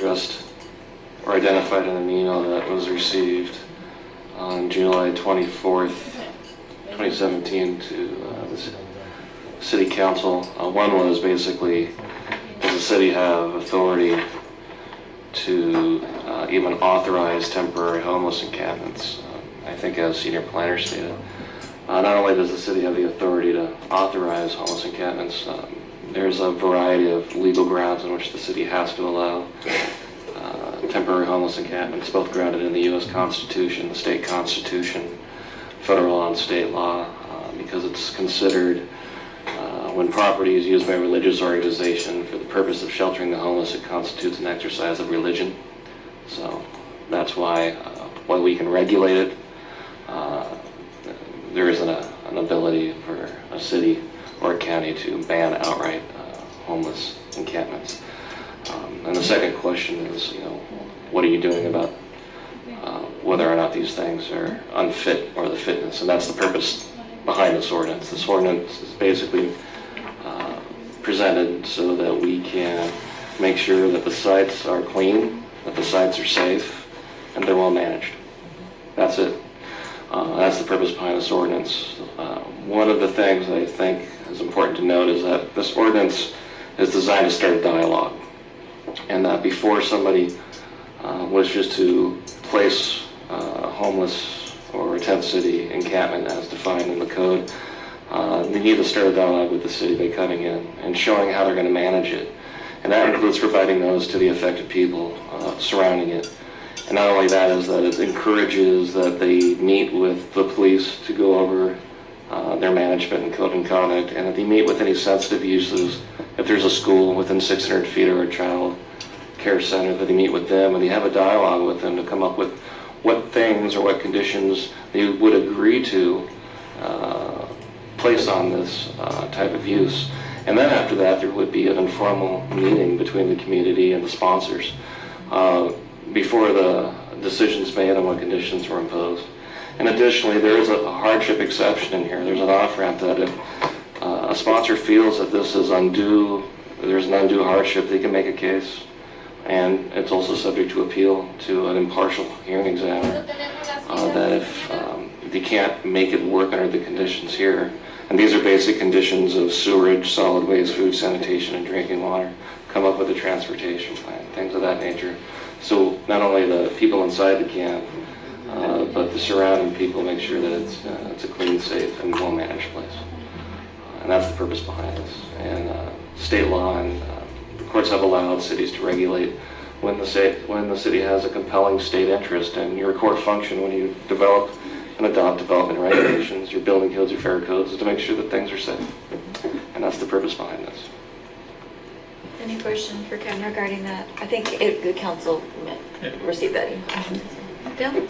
addressed or identified in an email that was received on July 24th, 2017 to the City Council. One was basically, does the city have authority to even authorize temporary homeless encampments? I think as senior planner stated, not only does the city have the authority to authorize homeless encampments, there's a variety of legal grounds in which the city has to allow temporary homeless encampments, both grounded in the U.S. Constitution, the state constitution, federal law and state law, because it's considered when property is used by a religious organization for the purpose of sheltering the homeless, it constitutes an exercise of religion. So that's why we can regulate it. There isn't an ability for a city or a county to ban outright homeless encampments. And the second question is, what are you doing about whether or not these things are unfit or the fitness? And that's the purpose behind this ordinance. This ordinance is basically presented so that we can make sure that the sites are clean, that the sites are safe, and they're well managed. That's it. That's the purpose behind this ordinance. One of the things I think is important to note is that this ordinance is designed to start a dialogue, and that before somebody wishes to place homeless or a tent city encampment as defined in the code, they need to start a dialogue with the city by coming in and showing how they're going to manage it. And that includes providing those to the affected people surrounding it. And not only that, is that it encourages that they meet with the police to go over their management and code and conduct, and that they meet with any sensitive uses. If there's a school within 600 feet or a child care center, that they meet with them and they have a dialogue with them to come up with what things or what conditions they would agree to place on this type of use. And then after that, there would be an informal meeting between the community and the sponsors before the decisions made on what conditions were imposed. And additionally, there is a hardship exception in here. There's an off-ramp that if a sponsor feels that this is there's an undue hardship, they can make a case. And it's also subject to appeal to an impartial hearing examiner. That if they can't make it work under the conditions here, and these are basic conditions of sewerage, solid waste, food, sanitation, and drinking water, come up with a transportation plan, things of that nature. So not only the people inside the camp, but the surrounding people make sure that it's a clean, safe, and well-managed place. And that's the purpose behind this. And state law and the courts have allowed cities to regulate when the city has a compelling state interest. And your core function when you develop and adopt development regulations, your building codes, your fair codes, is to make sure that things are safe. And that's the purpose behind this. Any question for Kevin regarding that? I think the council received that email. Bill?